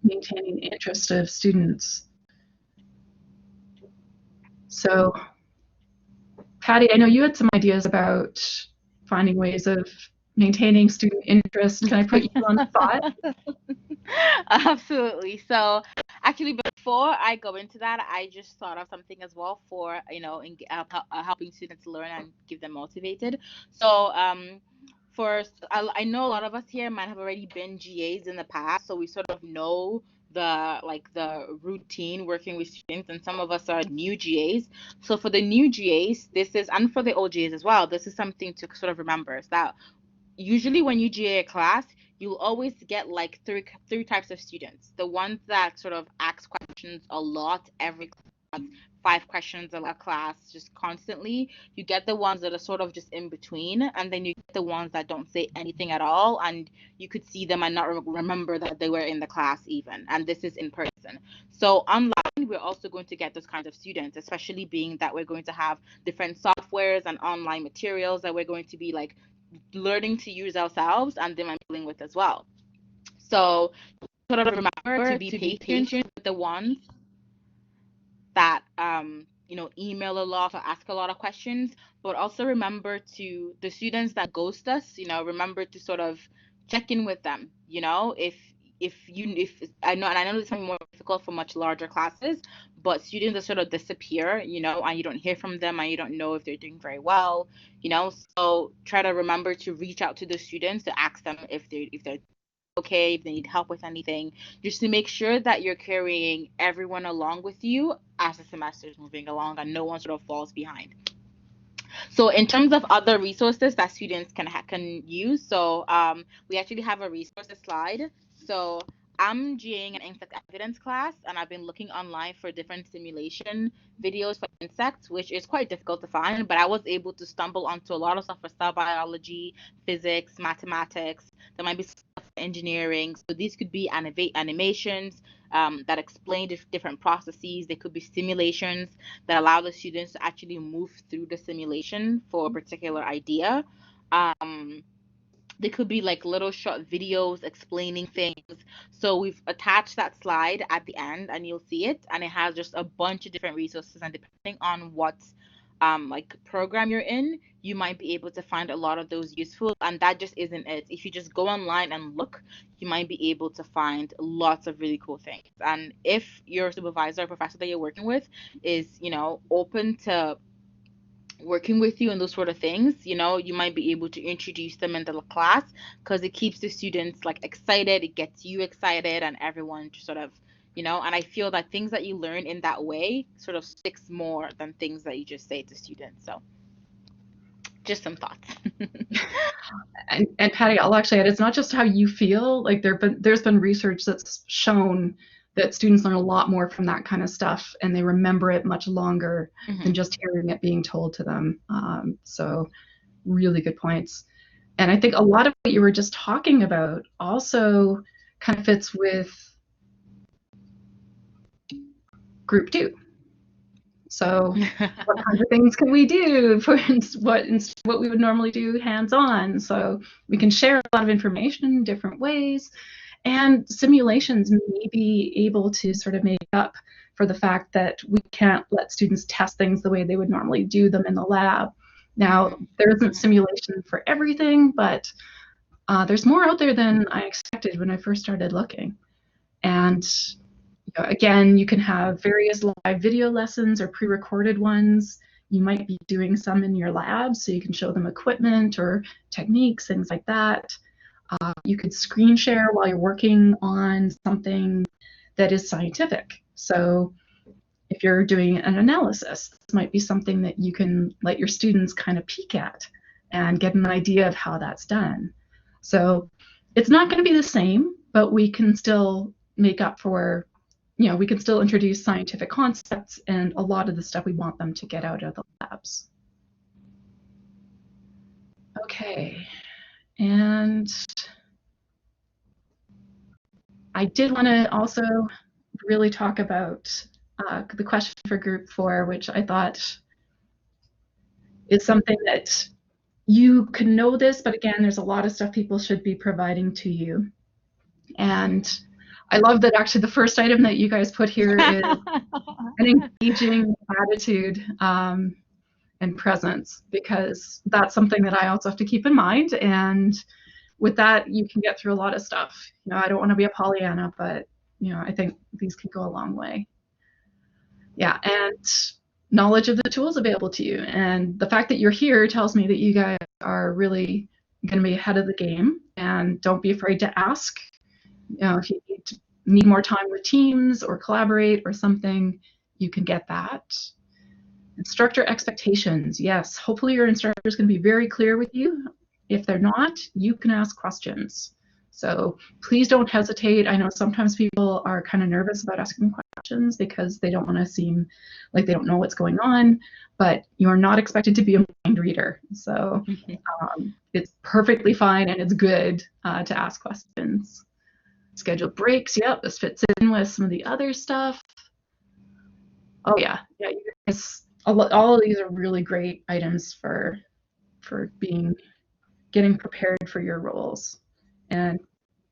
maintaining the interest of students. So, Patty, I know you had some ideas about finding ways of maintaining student interest. Can I put you on the spot? Absolutely. So actually, before I go into that, I just thought of something as well for helping students learn and give them motivated. So first, I know a lot of us here might have already been GAs in the past, so we sort of know the routine working with students, and some of us are new GAs. So for the new GAs, and for the old GAs as well, this is something to sort of remember, is that usually when you GA a class, you'll always get like three types of students. The ones that sort of ask questions a lot every class, 5 questions a class, just constantly. You get the ones that are sort of just in between, and then you get the ones that don't say anything at all, and you could see them and not remember that they were in the class even. And this is in person. So online, we're also going to get those kinds of students, especially being that we're going to have different softwares and online materials that we're going to be like learning to use ourselves and them dealing with as well. So sort of remember to be patient with the ones that email a lot or ask a lot of questions, but also remember to the students that ghost us, remember to sort of check in with them. If I know this might be more difficult for much larger classes, but students that sort of disappear, and you don't hear from them and you don't know if they're doing very well, so try to remember to reach out to the students to ask them if they're okay, if they need help with anything, just to make sure that you're carrying everyone along with you as the semester is moving along and no one sort of falls behind. So in terms of other resources that students can use, so we actually have a resources slide. So I'm GAing an insect evidence class, and I've been looking online for different simulation videos for insects, which is quite difficult to find, but I was able to stumble onto a lot of stuff for cell biology, physics, mathematics. There might be stuff for engineering. So these could be animations that explain different processes. They could be simulations that allow the students to actually move through the simulation for a particular idea. They could be like little short videos explaining things. So we've attached that slide at the end and you'll see it, and it has just a bunch of different resources, and depending on what program you're in, you might be able to find a lot of those useful. And that just isn't it. If you just go online and look, you might be able to find lots of really cool things. And if your supervisor or professor that you're working with is open to working with you and those sort of things, you might be able to introduce them into the class, because it keeps the students like excited, it gets you excited, and everyone just sort of you know, and I feel that things that you learn in that way sort of sticks more than things that you just say to students. So just some thoughts. And Patty, I'll actually add, it's not just how you feel. Like there's been research that's shown that students learn a lot more from that kind of stuff, and they remember it much longer than just hearing it being told to them. So really good points. And I think a lot of what you were just talking about also kind of fits with group 2. So what kinds of things can we do for what we would normally do hands-on? So we can share a lot of information in different ways, and simulations may be able to sort of make up for the fact that we can't let students test things the way they would normally do them in the lab. Now, there isn't simulation for everything, but there's more out there than I expected when I first started looking. And again, you can have various live video lessons or pre-recorded ones. You might be doing some in your lab, so you can show them equipment or techniques, things like that. You could screen share while you're working on something that is scientific. So if you're doing an analysis, this might be something that you can let your students kind of peek at and get an idea of how that's done. So it's not going to be the same, but we can still make up for, we can still introduce scientific concepts and a lot of the stuff we want them to get out of the labs. Okay, and I did want to also really talk about the question for group 4, which I thought is something that you can know this, but again, there's a lot of stuff people should be providing to you. And I love that actually the first item that you guys put here is an engaging attitude and presence, because that's something that I also have to keep in mind. And with that, you can get through a lot of stuff. I don't want to be a Pollyanna, but I think these can go a long way. Yeah, and knowledge of the tools available to you. And the fact that you're here tells me that you guys are really going to be ahead of the game. And don't be afraid to ask. If you need more time with teams or collaborate or something, you can get that. Instructor expectations. Yes, hopefully your instructor is going to be very clear with you. If they're not, you can ask questions. So please don't hesitate. I know sometimes people are kind of nervous about asking questions because they don't want to seem like they don't know what's going on, but you're not expected to be a mind reader. So it's perfectly fine and it's good to ask questions. Scheduled breaks. Yep, this fits in with some of the other stuff. Oh yeah, you guys, all of these are really great items for getting prepared for your roles. And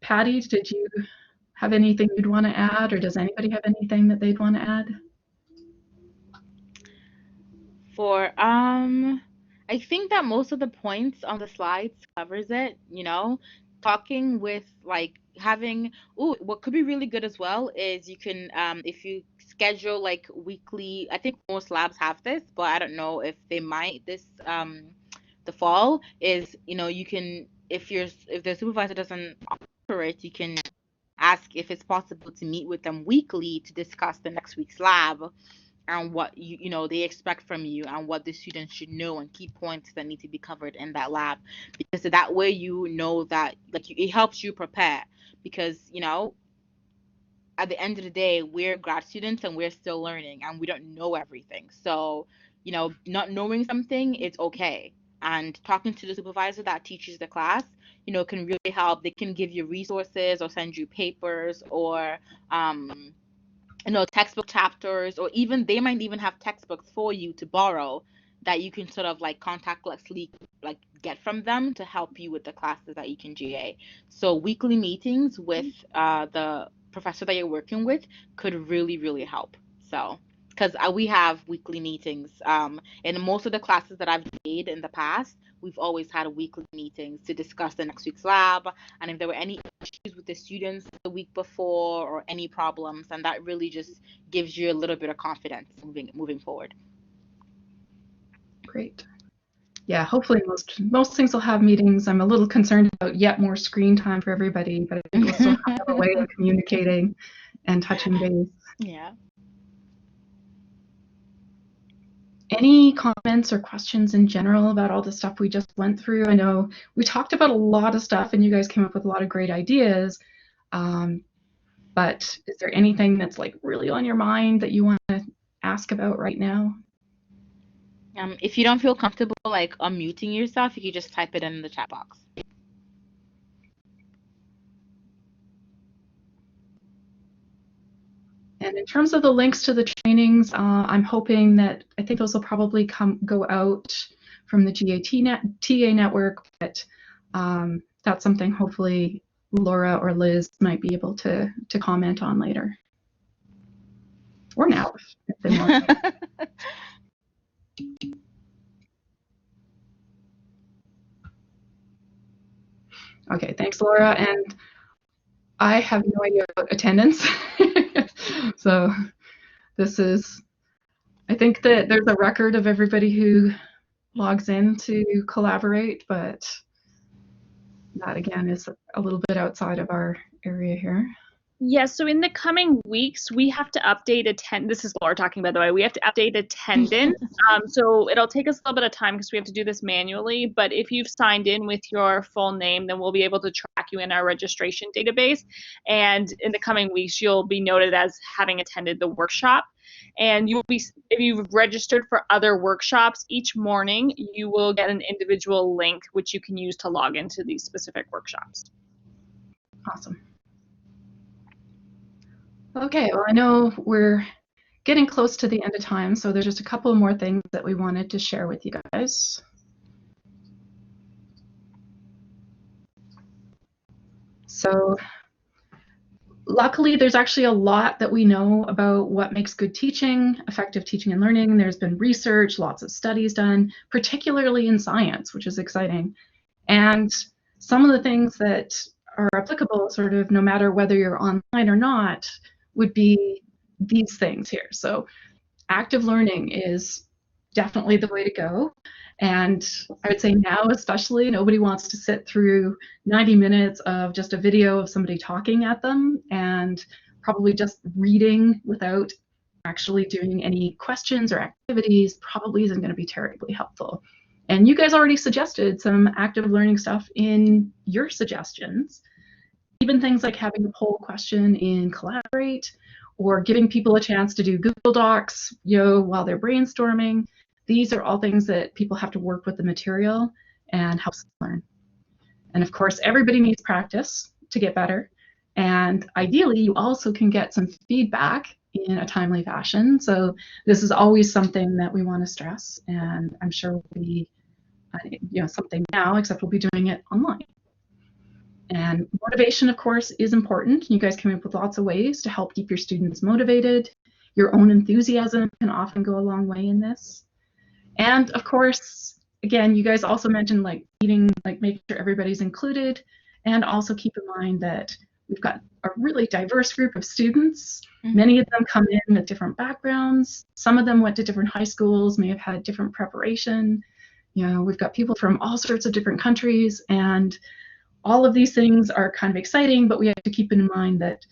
Patty, did you have anything you'd want to add, or does anybody have anything that they'd want to add? I think that most of the points on the slides covers it, talking with what could be really good as well is you can, if you schedule like weekly, I think most labs have this, but I don't know if they might the fall is, you can, if the supervisor doesn't offer it, you can ask if it's possible to meet with them weekly to discuss the next week's lab and what they expect from you and what the students should know and key points that need to be covered in that lab, because that way that it helps you prepare, because at the end of the day we're grad students and we're still learning and we don't know everything. So not knowing something, it's okay. And talking to the supervisor that teaches the class, can really help. They can give you resources or send you papers or textbook chapters, or even they might even have textbooks for you to borrow that you can sort of contactlessly get from them to help you with the classes that you can GA. So weekly meetings with the professor that you're working with could really, really help. So because we have weekly meetings in most of the classes that I've made in the past, we've always had weekly meetings to discuss the next week's lab and if there were any issues with the students the week before or any problems, and that really just gives you a little bit of confidence moving forward. Great. Yeah, hopefully most things will have meetings. I'm a little concerned about yet more screen time for everybody, but I think we'll still have a way of communicating and touching base. Yeah. Any comments or questions in general about all the stuff we just went through? I know we talked about a lot of stuff and you guys came up with a lot of great ideas. But is there anything that's like really on your mind that you want to ask about right now? If you don't feel comfortable like unmuting yourself, you can just type it in the chat box. And in terms of the links to the trainings, I'm hoping that I think those will probably go out from the GATA network, but that's something hopefully Laura or Liz might be able to comment on later. Or now, if they want. Okay, thanks, Laura. And I have no idea about attendance. So this is, I think that there's a record of everybody who logs in to collaborate, but that again is a little bit outside of our area here. Yes, so in the coming weeks, we have to update this is Laura talking, by the way. We have to update attendance. So it'll take us a little bit of time because we have to do this manually. But if you've signed in with your full name, then we'll be able to track you in our registration database. And in the coming weeks, you'll be noted as having attended the workshop. And you'll be, if you've registered for other workshops, each morning you will get an individual link which you can use to log into these specific workshops. Awesome. Okay, well, I know we're getting close to the end of time, so there's just a couple more things that we wanted to share with you guys. So luckily, there's actually a lot that we know about what makes good teaching, effective teaching and learning. There's been research, lots of studies done, particularly in science, which is exciting. And some of the things that are applicable sort of no matter whether you're online or not would be these things here. So active learning is definitely the way to go. And I would say now especially, nobody wants to sit through 90 minutes of just a video of somebody talking at them, and probably just reading without actually doing any questions or activities probably isn't going to be terribly helpful. And you guys already suggested some active learning stuff in your suggestions. Even things like having a poll question in Collaborate, or giving people a chance to do Google Docs, while they're brainstorming. These are all things that people have to work with the material and help them learn. And of course, everybody needs practice to get better. And ideally, you also can get some feedback in a timely fashion. So this is always something that we want to stress, and I'm sure will be something now, except we'll be doing it online. And motivation, of course, is important. You guys came up with lots of ways to help keep your students motivated. Your own enthusiasm can often go a long way in this. And of course, again, you guys also mentioned making sure everybody's included, and also keep in mind that we've got a really diverse group of students. Many of them come in with different backgrounds. Some of them went to different high schools, may have had different preparation. We've got people from all sorts of different countries, and all of these things are kind of exciting, but we have to keep in mind that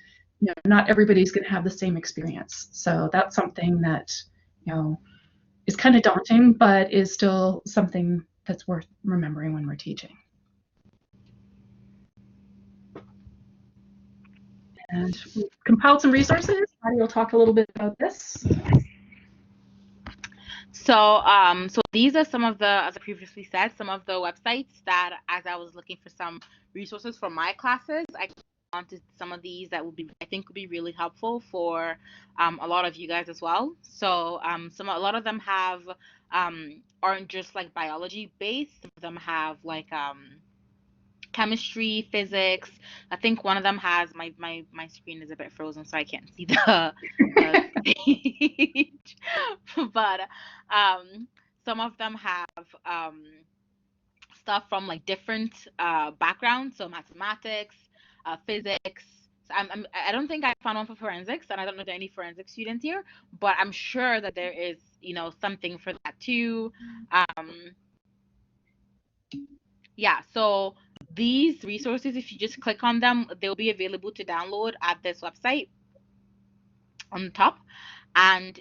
not everybody's going to have the same experience. So that's something that is kind of daunting, but is still something that's worth remembering when we're teaching. And we've compiled some resources. Patty will talk a little bit about this. So these are some of the, as I previously said, some of the websites that, as I was looking for some resources for my classes, I wanted some of these that I think would be really helpful for a lot of you guys as well. So a lot of them aren't just like biology based. Some of them have like chemistry, physics. I think one of them has my screen is a bit frozen, so I can't see the page. But some of them have stuff from like different backgrounds, so mathematics, physics. I don't think I found one for forensics, and I don't know if there are any forensic students here, but I'm sure that there is something for that too. Yeah, so these resources, if you just click on them, they'll be available to download at this website. on the top. And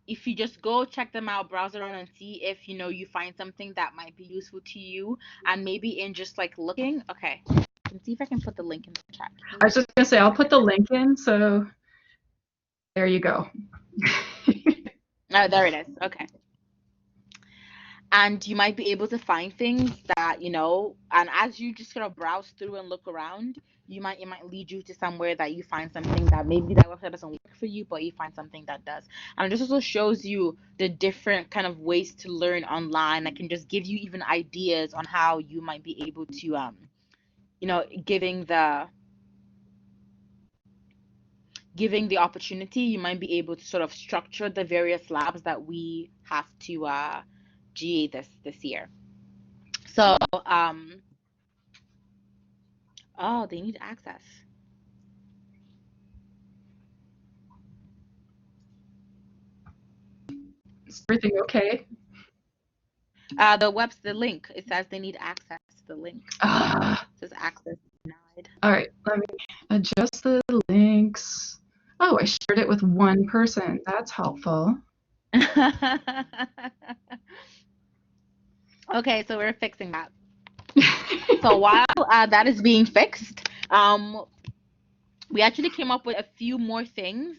if you just go check them out, browse around and see if you find something that might be useful to you, and maybe in just like looking. Okay, I can see if I can put the link in the chat. I was just going to say, I'll put the link in, so there you go. Oh, there it is. Okay. And you might be able to find things that, and as you just kind of browse through and look around, it might lead you to somewhere that you find something that maybe that website doesn't work for you, but you find something that does. And it just also shows you the different kind of ways to learn online. I can just give you even ideas on how you might be able to, giving the opportunity, you might be able to sort of structure the various labs that we have to GA this year. So, oh, they need access. Is everything okay? The link, it says they need access to the link. It says access denied. All right, let me adjust the links. Oh, I shared it with one person. That's helpful. Okay, so we're fixing that. So while that is being fixed, we actually came up with a few more things,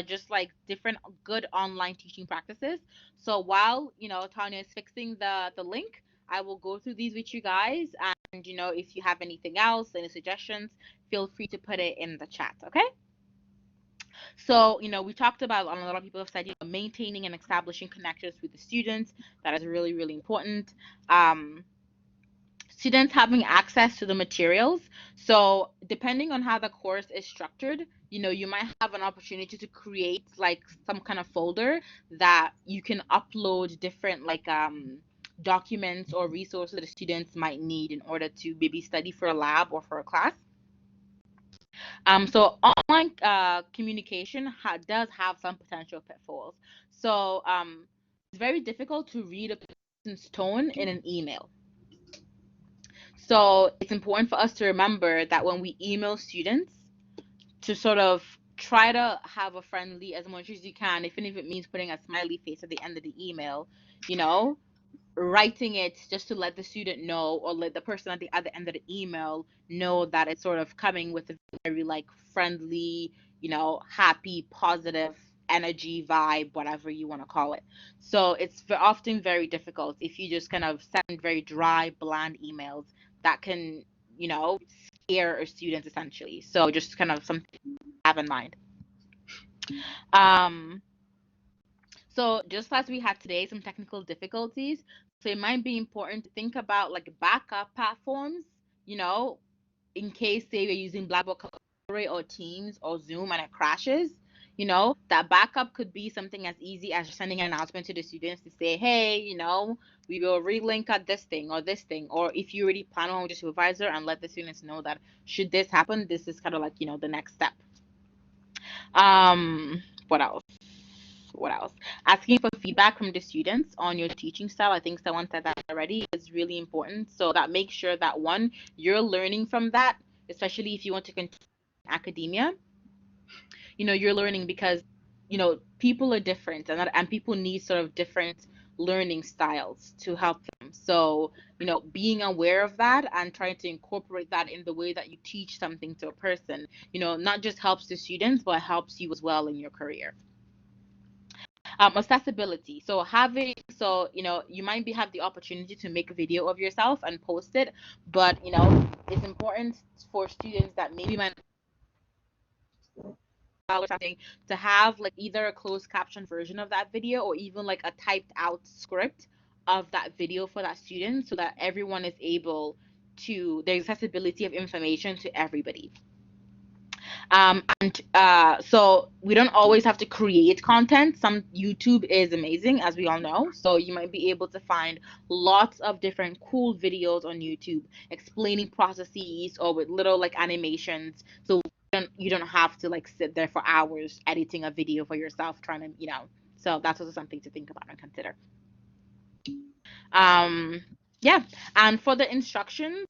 just like different good online teaching practices. So while Tanya is fixing the link, I will go through these with you guys, and if you have anything else, any suggestions, feel free to put it in the chat. Okay. So we talked about, a lot of people have said, maintaining and establishing connections with the students. That is really, really important. Students having access to the materials. So depending on how the course is structured, you might have an opportunity to create like some kind of folder that you can upload different like documents or resources that the students might need in order to maybe study for a lab or for a class. So online communication does have some potential pitfalls. So it's very difficult to read a person's tone in an email. So it's important for us to remember that when we email students, to sort of try to have a friendly as much as you can, even if it means putting a smiley face at the end of the email, writing it just to let the student know, or let the person at the other end of the email know that it's sort of coming with a very like friendly, happy, positive energy vibe, whatever you want to call it. So it's often very difficult if you just kind of send very dry, bland emails that can, scare a student essentially. So just kind of something to have in mind. So just as we had today, some technical difficulties. So it might be important to think about like backup platforms, in case say we're using Blackboard Collaborate or Teams or Zoom and it crashes. That backup could be something as easy as sending an announcement to the students to say, hey, we will relink at this thing or this thing. Or if you already plan on with your supervisor, and let the students know that should this happen, this is kind of like, the next step. What else? What else? Asking for feedback from the students on your teaching style. I think someone said that already. Is really important. So that makes sure that one, you're learning from that, especially if you want to continue academia. You're learning because, people are different, and people need sort of different learning styles to help them. So, being aware of that and trying to incorporate that in the way that you teach something to a person, not just helps the students, but helps you as well in your career. Accessibility. So you might have the opportunity to make a video of yourself and post it, but it's important for students that maybe might or something to have like either a closed caption version of that video, or even like a typed out script of that video for that student, so that everyone is able to, there's accessibility of information to everybody. So we don't always have to create content. Some YouTube is amazing, as we all know. So you might be able to find lots of different cool videos on YouTube explaining processes, or with little like animations. So you don't have to like sit there for hours editing a video for yourself, trying to, so that's also something to think about and consider. Yeah, and for the instructions,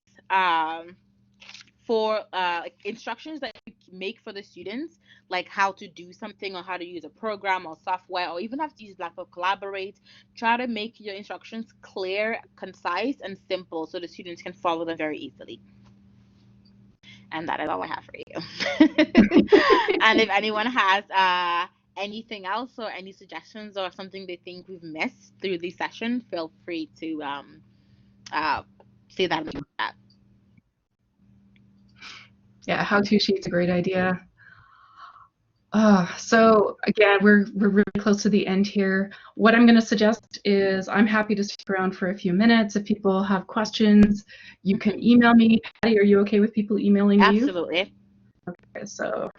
instructions that make for the students, like how to do something or how to use a program or software, or even have to use Blackboard Collaborate. Try to make your instructions clear, concise, and simple so the students can follow them very easily. And that is all I have for you. And if anyone has anything else or any suggestions or something they think we've missed through the session, feel free to say that in the chat. Yeah, how-to sheet's a great idea. So again, we're really close to the end here. What I'm going to suggest is I'm happy to stick around for a few minutes. If people have questions, you can email me. Patty, are you okay with people emailing you? Absolutely. Okay, so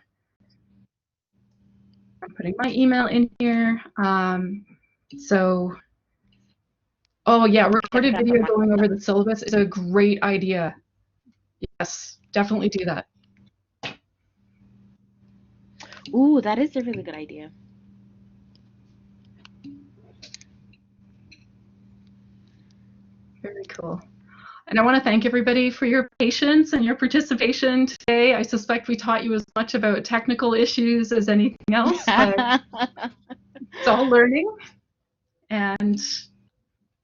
I'm putting my email in here. Oh yeah, recorded video going over the syllabus is a great idea. Yes, definitely do that. Ooh, that is a really good idea. Very cool. And I want to thank everybody for your patience and your participation today. I suspect we taught you as much about technical issues as anything else, but it's all learning. And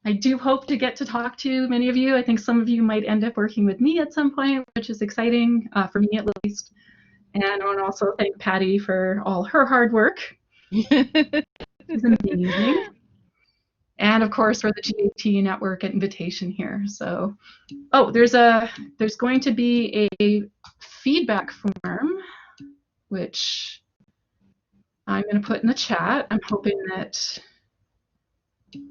I do hope to get to talk to many of you. I think some of you might end up working with me at some point, which is exciting, for me at least. And I want to also thank Patty for all her hard work. It's amazing. And of course for the GAT network invitation here. So, oh, there's going to be a feedback form, which I'm going to put in the chat. I'm hoping that you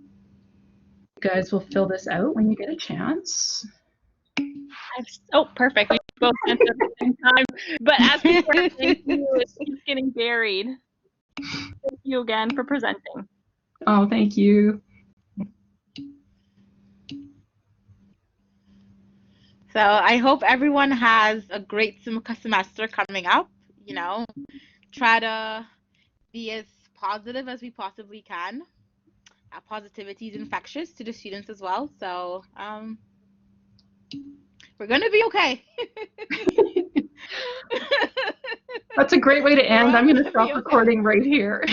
guys will fill this out when you get a chance. Oh, perfect. We both answered at the same time. But as people are thank you, it keeps getting buried. Thank you again for presenting. Oh, thank you. So I hope everyone has a great semester coming up. You know, try to be as positive as we possibly can. Positivity is infectious to the students as well. So we're going to be okay. That's a great way to end. I'm going to stop recording right here.